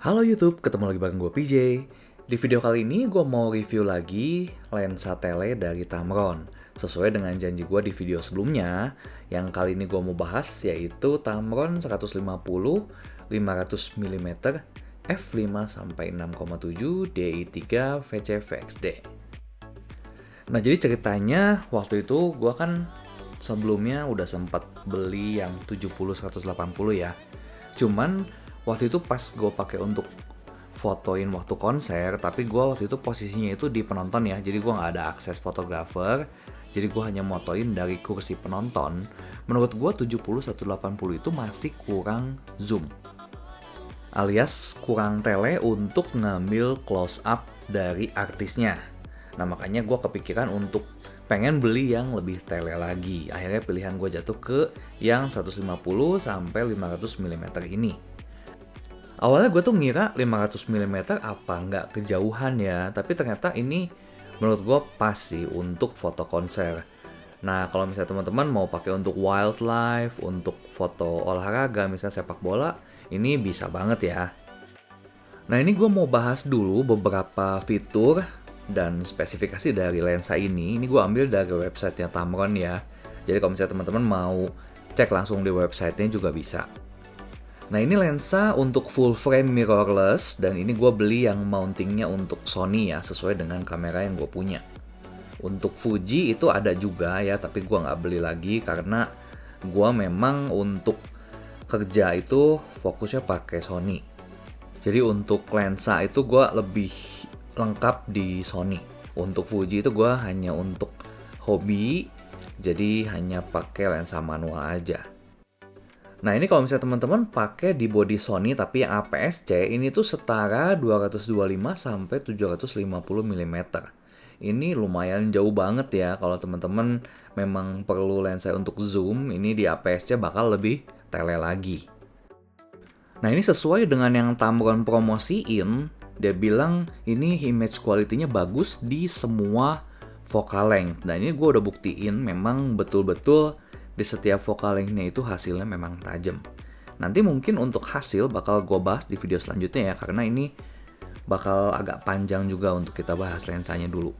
Halo YouTube, ketemu lagi bareng gue PJ. Di video kali ini gue mau review lagi lensa tele dari Tamron. Sesuai dengan janji gue di video sebelumnya, yang kali ini gue mau bahas yaitu Tamron 150 500 mm f5/6,7 DI3 VC VXD. Nah, jadi ceritanya waktu itu gue kan sebelumnya udah sempat beli yang 70-180 ya. Cuman waktu itu pas gue pakai untuk fotoin waktu konser, tapi gue waktu itu posisinya itu di penonton ya, jadi gue nggak ada akses fotografer, jadi gue hanya motoin dari kursi penonton. Menurut gue 70-180 itu masih kurang zoom, alias kurang tele untuk ngambil close up dari artisnya. Nah, makanya gue kepikiran untuk pengen beli yang lebih tele lagi. Akhirnya pilihan gue jatuh ke yang 150-500 mm ini. Awalnya gue tuh ngira 500 mm apa nggak kejauhan ya, tapi ternyata ini menurut gue pas sih untuk foto konser. Nah, kalau misalnya teman-teman mau pakai untuk wildlife, untuk foto olahraga, misalnya sepak bola, ini bisa banget ya. Nah, ini gue mau bahas dulu beberapa fitur dan spesifikasi dari lensa ini. Ini gue ambil dari websitenya Tamron ya. Jadi kalau misalnya teman-teman mau cek langsung di websitenya juga bisa. Nah, ini lensa untuk full frame mirrorless, dan ini gue beli yang mountingnya untuk Sony ya, sesuai dengan kamera yang gue punya. Untuk Fuji itu ada juga ya, tapi gue nggak beli lagi karena gue memang untuk kerja itu fokusnya pakai Sony. Jadi untuk lensa itu gue lebih lengkap di Sony. Untuk Fuji itu gue hanya untuk hobi, jadi hanya pakai lensa manual aja. Nah, ini kalau misalnya teman-teman pakai di body Sony tapi yang APS-C, ini tuh setara 225 sampai 750 mm. Ini lumayan jauh banget ya. Kalau teman-teman memang perlu lensa untuk zoom, ini di APS-C bakal lebih tele lagi. Nah, ini sesuai dengan yang Tamron promosiin. Dia bilang ini image quality-nya bagus di semua focal length. Nah, ini gue udah buktiin memang betul-betul di setiap focal length-nya itu hasilnya memang tajam. Nanti mungkin untuk hasil bakal gue bahas di video selanjutnya ya, karena ini bakal agak panjang juga untuk kita bahas lensanya dulu.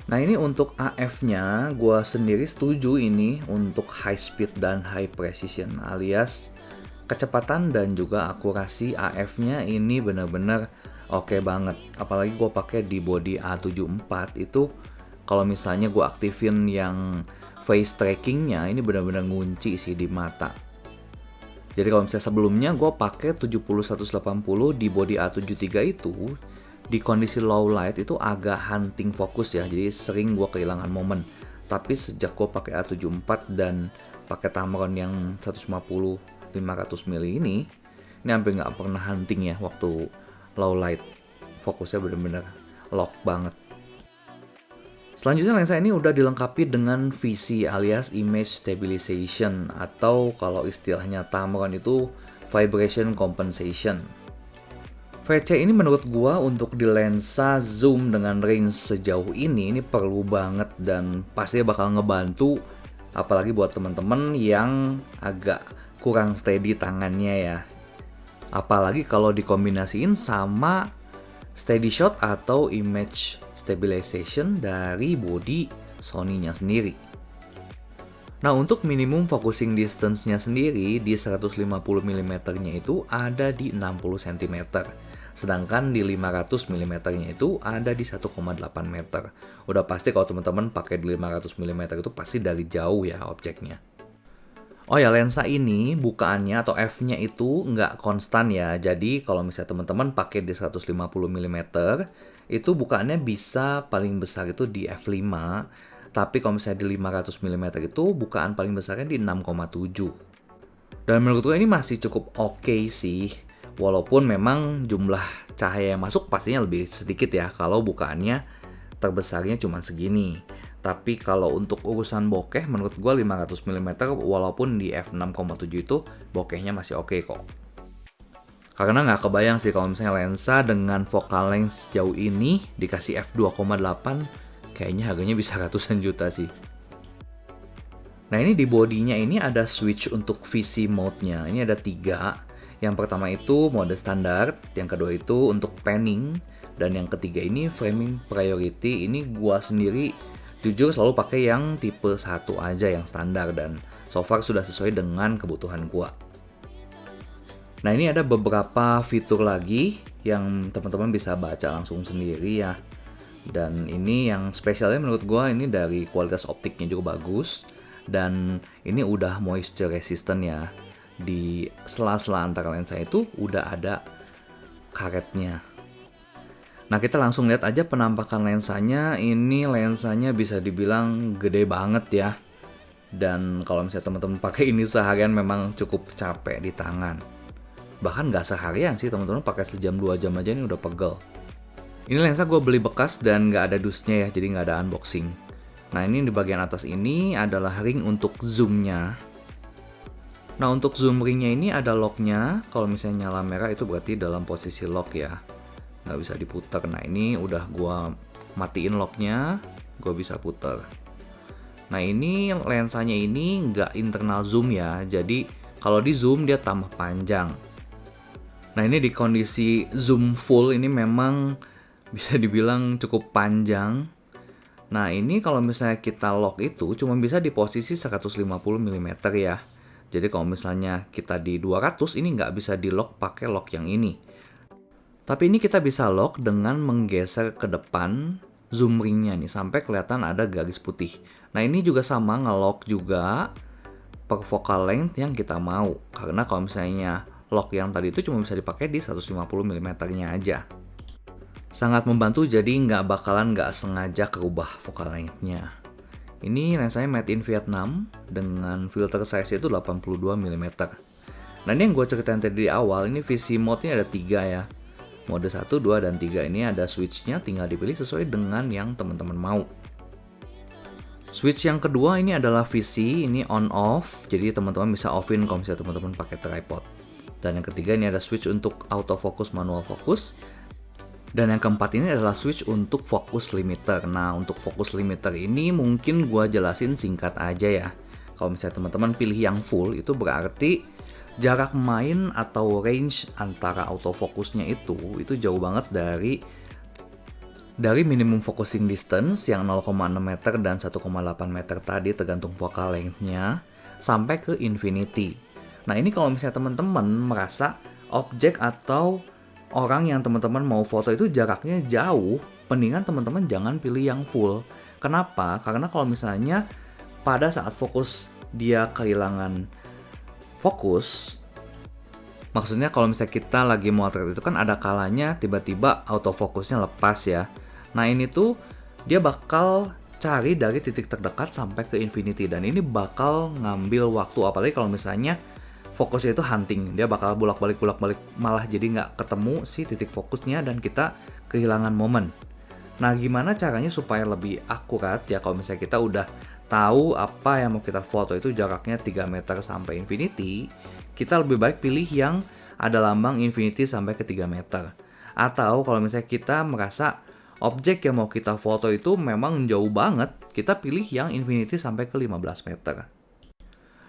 Nah, ini untuk AF-nya, gue sendiri setuju ini untuk high speed dan high precision, alias kecepatan dan juga akurasi AF-nya ini benar-benar oke banget. Apalagi gue pakai di body A74 itu, kalau misalnya gue aktifin yang face trackingnya, ini benar-benar ngunci sih di mata. Jadi kalau misalnya sebelumnya gue pakai 70-180 di body A73 itu, di kondisi low light itu agak hunting fokus ya, jadi sering gue kehilangan momen. Tapi sejak gue pakai A74 dan pakai Tamron yang 150-500 mili ini hampir nggak pernah hunting ya waktu low light. Fokusnya benar-benar lock banget. Selanjutnya lensa ini udah dilengkapi dengan VC alias Image Stabilization, atau kalau istilahnya Tamron itu Vibration Compensation. VC ini menurut gua untuk di lensa zoom dengan range sejauh ini perlu banget dan pasti bakal ngebantu, apalagi buat teman-teman yang agak kurang steady tangannya ya. Apalagi kalau dikombinasiin sama steady shot atau image stabilization dari body Sony-nya sendiri. Nah, untuk minimum focusing distance-nya sendiri di 150 mm-nya itu ada di 60 cm. Sedangkan di 500 mm-nya itu ada di 1,8 meter. Udah pasti kalau teman-teman pakai di 500 mm itu pasti dari jauh ya objeknya. Oh ya, lensa ini bukaannya atau f-nya itu nggak konstan ya. Jadi kalau misalnya teman-teman pakai di 150 mm, itu bukaannya bisa paling besar itu di f5. Tapi kalau misalnya di 500 mm itu bukaan paling besarnya di 6,7. Dan menurut gue ini masih cukup oke sih. Walaupun memang jumlah cahaya yang masuk pastinya lebih sedikit ya kalau bukaannya terbesarnya cuma segini. Tapi kalau untuk urusan bokeh menurut gue 500 mm walaupun di f6,7 itu bokehnya masih oke kok. Karena nggak kebayang sih kalau misalnya lensa dengan focal length sejauh ini dikasih f2,8 kayaknya harganya bisa ratusan juta sih. Nah, ini di bodinya ini ada switch untuk VC mode-nya. Ini ada 3. Yang pertama itu mode standar, yang kedua itu untuk panning, dan yang ketiga ini framing priority. Ini gua sendiri jujur selalu pakai yang tipe 1 aja yang standar dan so far sudah sesuai dengan kebutuhan gua. Nah, ini ada beberapa fitur lagi yang teman-teman bisa baca langsung sendiri ya. Dan ini yang spesialnya menurut gua ini dari kualitas optiknya juga bagus dan ini udah moisture resistant ya. Di sela-sela antara lensa itu udah ada karetnya. Nah, kita langsung lihat aja penampakan lensanya. Ini lensanya bisa dibilang gede banget ya. Dan kalau misalnya teman-teman pakai ini seharian memang cukup capek di tangan. Bahkan nggak seharian sih, teman-teman pakai sejam 2 jam aja ini udah pegel. Ini lensa gue beli bekas dan nggak ada dusnya ya, jadi nggak ada unboxing. Nah, ini di bagian atas ini adalah ring untuk zoomnya. Nah, untuk zoom ringnya ini ada locknya. Kalau misalnya nyala merah itu berarti dalam posisi lock ya, nggak bisa diputar. Nah, ini udah gua matiin locknya, gua bisa putar. Nah, ini lensanya ini nggak internal zoom ya, jadi kalau di zoom dia tambah panjang. Nah, ini di kondisi zoom full ini memang bisa dibilang cukup panjang. Nah, ini kalau misalnya kita lock itu cuma bisa di posisi 150 mm ya. Jadi kalau misalnya kita di 200 ini nggak bisa di lock pakai lock yang ini. Tapi ini kita bisa lock dengan menggeser ke depan zoom ringnya nih sampai kelihatan ada garis putih. Nah, ini juga sama nge-lock juga per focal length yang kita mau. Karena kalau misalnya lock yang tadi itu cuma bisa dipakai di 150 mm-nya aja. Sangat membantu, jadi nggak sengaja kerubah focal length-nya. Ini lensanya made in Vietnam dengan filter size itu 82 mm. Nah, ini yang gue ceritain tadi di awal, ini VC mode ini ada 3 ya. Mode 1, 2, dan 3 ini ada switch-nya, tinggal dipilih sesuai dengan yang teman-teman mau. Switch yang kedua ini adalah VC, ini on off, jadi teman-teman bisa off-in kalau misalnya teman-teman pakai tripod. Dan yang ketiga ini ada switch untuk autofocus manual focus. Dan yang keempat ini adalah switch untuk focus limiter. Nah, untuk focus limiter ini mungkin gua jelasin singkat aja ya. Kalau misalnya teman-teman pilih yang full, itu berarti jarak main atau range antara autofokusnya itu jauh banget dari minimum focusing distance yang 0,6 meter dan 1,8 meter tadi tergantung focal length-nya sampai ke infinity. Nah, ini kalau misalnya teman-teman merasa objek atau orang yang teman-teman mau foto itu jaraknya jauh, mendingan teman-teman jangan pilih yang full. Kenapa? Karena kalau misalnya pada saat fokus dia kehilangan fokus, maksudnya kalau misalnya kita lagi motret itu kan ada kalanya tiba-tiba autofokusnya lepas ya. Nah, ini tuh dia bakal cari dari titik terdekat sampai ke infinity dan ini bakal ngambil waktu, apalagi kalau misalnya fokusnya itu hunting, dia bakal bolak-balik malah jadi nggak ketemu si titik fokusnya dan kita kehilangan momen. Nah, gimana caranya supaya lebih akurat ya kalau misalnya kita udah tahu apa yang mau kita foto itu jaraknya 3 meter sampai infinity, kita lebih baik pilih yang ada lambang infinity sampai ke 3 meter. Atau kalau misalnya kita merasa objek yang mau kita foto itu memang jauh banget, kita pilih yang infinity sampai ke 15 meter.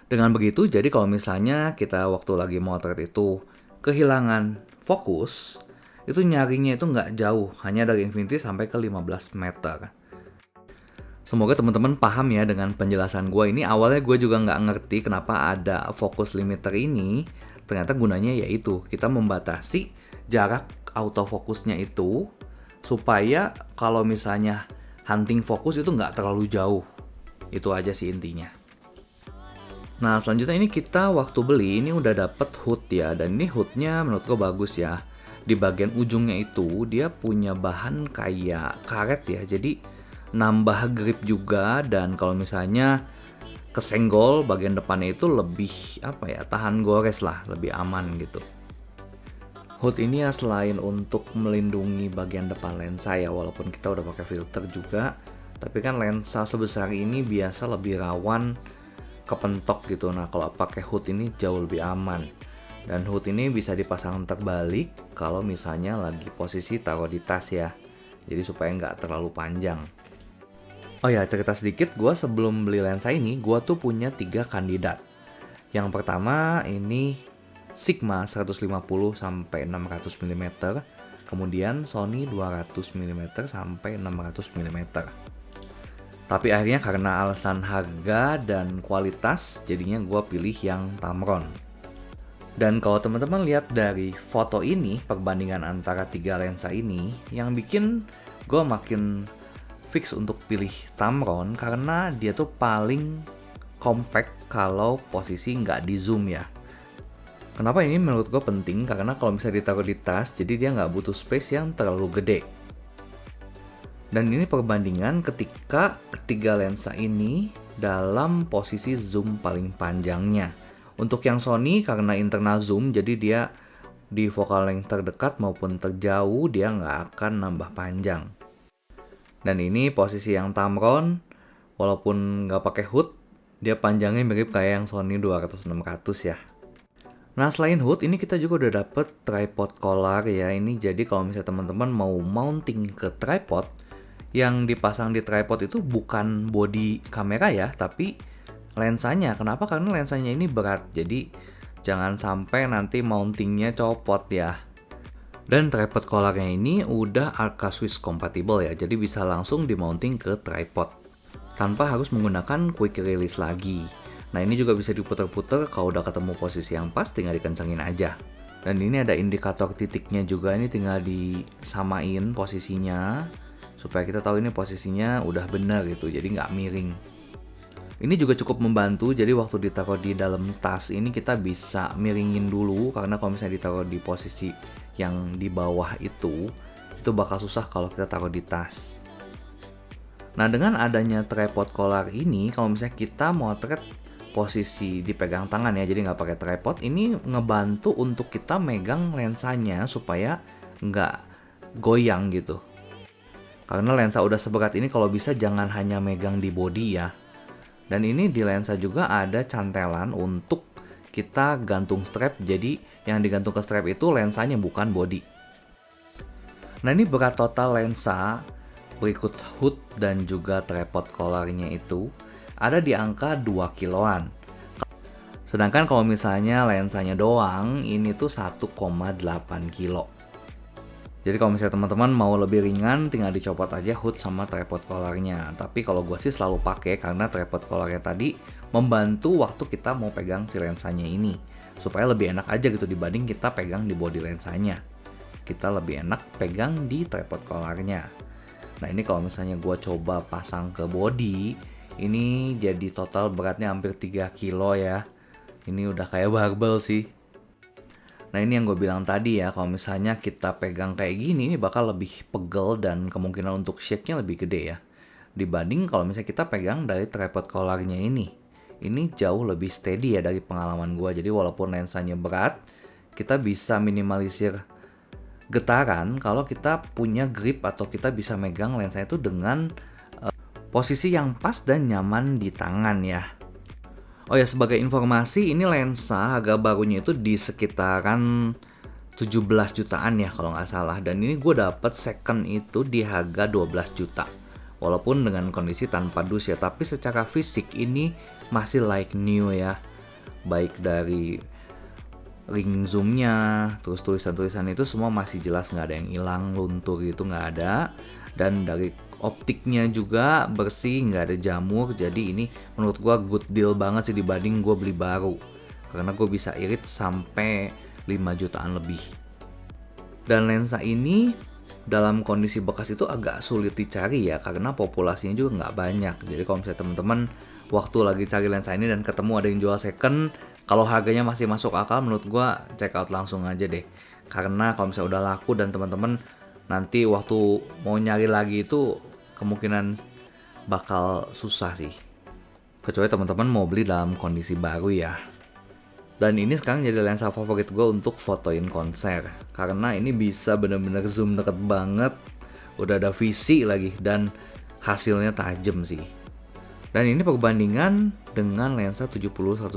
Dengan begitu, jadi kalau misalnya kita waktu lagi motret itu kehilangan fokus, itu nyarinya itu nggak jauh, hanya dari infinity sampai ke 15 meter. Semoga teman-teman paham ya dengan penjelasan gue ini. Awalnya gue juga nggak ngerti kenapa ada focus limiter ini. Ternyata gunanya yaitu kita membatasi jarak autofokusnya itu supaya kalau misalnya hunting fokus itu nggak terlalu jauh. Itu aja sih intinya. Nah, selanjutnya ini kita waktu beli ini udah dapet hood ya, dan ini hoodnya menurut gue bagus ya. Di bagian ujungnya itu dia punya bahan kayak karet ya, jadi nambah grip juga, dan kalau misalnya kesenggol bagian depannya itu lebih tahan gores lah, lebih aman gitu. Hood ini ya selain untuk melindungi bagian depan lensa ya, walaupun kita udah pakai filter juga, tapi kan lensa sebesar ini biasa lebih rawan kepentok gitu. Nah, kalau pakai hood ini jauh lebih aman. Dan hood ini bisa dipasang terbalik kalau misalnya lagi posisi taruh di tas ya. Jadi supaya nggak terlalu panjang. Oh ya, cerita sedikit, gue sebelum beli lensa ini, gue tuh punya 3 kandidat. Yang pertama ini Sigma 150 sampai 600 mm, kemudian Sony 200 mm sampai 600 mm. Tapi akhirnya karena alasan harga dan kualitas, jadinya gue pilih yang Tamron. Dan kalau teman-teman lihat dari foto ini, perbandingan antara 3 lensa ini, yang bikin gue makin fix untuk pilih Tamron karena dia tuh paling compact kalau posisi nggak di zoom ya. Kenapa ini menurut gue penting? Karena kalau misalnya ditaruh di tas, jadi dia nggak butuh space yang terlalu gede. Dan ini perbandingan ketika ketiga lensa ini dalam posisi zoom paling panjangnya. Untuk yang Sony karena internal zoom, jadi dia di focal length terdekat maupun terjauh dia nggak akan nambah panjang. Dan ini posisi yang Tamron, walaupun nggak pakai hood, dia panjangnya mirip kayak yang Sony 200-600 ya. Nah selain hood, ini kita juga udah dapet tripod collar ya. Ini jadi kalau misalnya teman-teman mau mounting ke tripod, yang dipasang di tripod itu bukan body kamera ya, tapi lensanya. Kenapa? Karena lensanya ini berat, jadi jangan sampai nanti mountingnya copot ya. Dan tripod collarnya ini udah Arca Swiss compatible ya, jadi bisa langsung di-mounting ke tripod tanpa harus menggunakan quick release lagi. Nah ini juga bisa diputer-puter, kalau udah ketemu posisi yang pas tinggal dikencengin aja. Dan ini ada indikator titiknya juga, ini tinggal disamain posisinya supaya kita tahu ini posisinya udah benar gitu, jadi nggak miring. Ini juga cukup membantu, jadi waktu ditaruh di dalam tas ini kita bisa miringin dulu, karena kalau misalnya ditaruh di posisi yang di bawah itu bakal susah kalau kita taruh di tas. Nah dengan adanya tripod collar ini, kalau misalnya kita motret posisi dipegang tangan ya, jadi nggak pakai tripod, ini ngebantu untuk kita megang lensanya supaya nggak goyang gitu. Karena lensa udah seberat ini kalau bisa jangan hanya megang di body ya. Dan ini di lensa juga ada cantelan untuk kita gantung strap, jadi yang digantung ke strap itu lensanya bukan body. Nah ini berat total lensa berikut hood dan juga tripod collarnya itu ada di angka 2 kiloan. Sedangkan kalau misalnya lensanya doang ini tuh 1,8 kilo. Jadi kalau misalnya teman-teman mau lebih ringan, tinggal dicopot aja hood sama tripod collarnya. Tapi kalau gue sih selalu pakai karena tripod collarnya tadi membantu waktu kita mau pegang si lensanya ini. Supaya lebih enak aja gitu dibanding kita pegang di body lensanya. Kita lebih enak pegang di tripod collarnya. Nah ini kalau misalnya gue coba pasang ke body, ini jadi total beratnya hampir 3 kilo ya. Ini udah kayak barbel sih. Nah ini yang gue bilang tadi ya, kalau misalnya kita pegang kayak gini, ini bakal lebih pegel dan kemungkinan untuk shake-nya lebih gede ya. Dibanding kalau misalnya kita pegang dari tripod collarnya ini. Ini jauh lebih steady ya dari pengalaman gue. Jadi walaupun lensanya berat, kita bisa minimalisir getaran kalau kita punya grip atau kita bisa megang lensanya itu dengan posisi yang pas dan nyaman di tangan ya. Oh ya, sebagai informasi, ini lensa harga barunya itu di sekitaran 17 jutaan ya kalau nggak salah. Dan ini gue dapet second itu di harga 12 juta. Walaupun dengan kondisi tanpa dus ya, tapi secara fisik ini masih like new ya. Baik dari ring zoomnya, terus tulisan-tulisan itu semua masih jelas, nggak ada yang hilang, luntur gitu nggak ada. Dan dari optiknya juga bersih, nggak ada jamur. Jadi ini menurut gue good deal banget sih dibanding gue beli baru, karena gue bisa irit sampai 5 jutaan lebih. Dan lensa ini dalam kondisi bekas itu agak sulit dicari ya, karena populasinya juga nggak banyak. Jadi kalau misalnya teman-teman waktu lagi cari lensa ini dan ketemu ada yang jual second, kalau harganya masih masuk akal, menurut gue check out langsung aja deh. Karena kalau misalnya udah laku dan teman-teman nanti waktu mau nyari lagi itu kemungkinan bakal susah sih. Kecuali teman-teman mau beli dalam kondisi baru ya. Dan ini sekarang jadi lensa favorit gue untuk fotoin konser. Karena ini bisa bener-bener zoom deket banget. Udah ada visi lagi dan hasilnya tajam sih. Dan ini perbandingan dengan lensa 70-180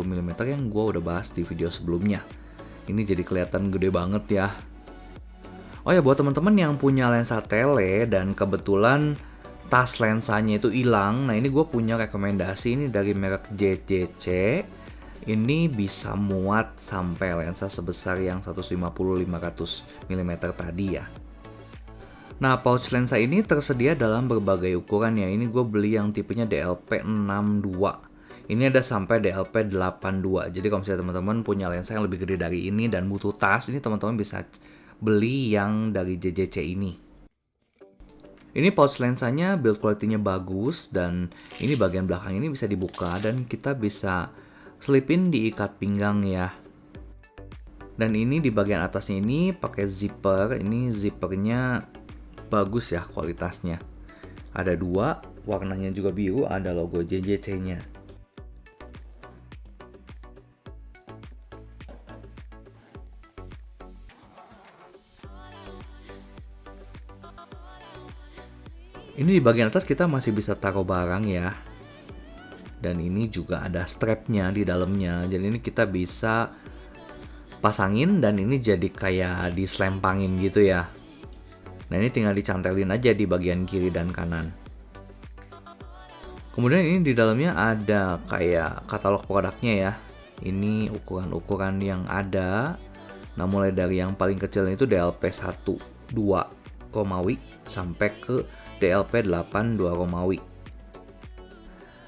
mm yang gue udah bahas di video sebelumnya. Ini jadi kelihatan gede banget ya. Oh ya, buat teman-teman yang punya lensa tele dan kebetulan tas lensanya itu hilang, nah ini gue punya rekomendasi ini dari merek JJC. Ini bisa muat sampai lensa sebesar yang 150-500 mm tadi ya. Nah, pouch lensa ini tersedia dalam berbagai ukuran ya. Ini gue beli yang tipenya DLP 62. Ini ada sampai DLP 82. Jadi kalau misalnya teman-teman punya lensa yang lebih gede dari ini dan butuh tas, ini teman-teman bisa beli yang dari JJC ini. Ini pouch lensanya build quality-nya bagus, dan ini bagian belakang ini bisa dibuka dan kita bisa selipin di ikat pinggang ya. Dan ini di bagian atasnya ini pakai zipper. Ini zippernya bagus ya kualitasnya. Ada dua, warnanya juga biru, ada logo JJC-nya. Ini di bagian atas kita masih bisa taruh barang ya. Dan ini juga ada strapnya di dalamnya. Jadi ini kita bisa pasangin dan ini jadi kayak diselempangin gitu ya. Nah, ini tinggal dicantelin aja di bagian kiri dan kanan. Kemudian ini di dalamnya ada kayak katalog produknya ya. Ini ukuran-ukuran yang ada. Nah, mulai dari yang paling kecil itu DLP 1 2 Romawi sampai ke DLP 8 2 Romawi.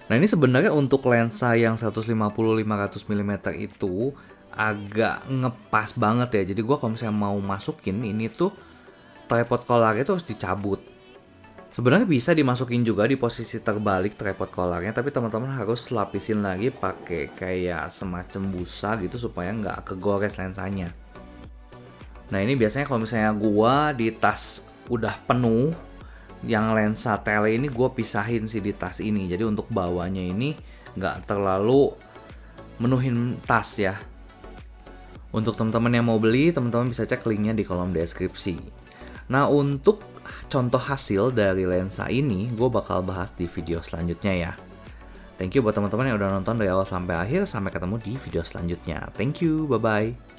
Nah, ini sebenarnya untuk lensa yang 150-500 mm itu agak ngepas banget ya. Jadi gua kalau misalnya mau masukin ini tuh tripod collar itu harus dicabut. Sebenarnya bisa dimasukin juga di posisi terbalik tripod collarnya, tapi teman-teman harus lapisin lagi pakai kayak semacam busa gitu supaya nggak kegores lensanya. Nah, ini biasanya kalau misalnya gua di tas udah penuh, yang lensa tele ini gue pisahin sih di tas ini. Jadi untuk bawahnya ini nggak terlalu menuhin tas ya. Untuk teman-teman yang mau beli, teman-teman bisa cek linknya di kolom deskripsi. Nah, untuk contoh hasil dari lensa ini, gue bakal bahas di video selanjutnya ya. Thank you buat teman-teman yang udah nonton dari awal sampai akhir. Sampai ketemu di video selanjutnya. Thank you, bye-bye.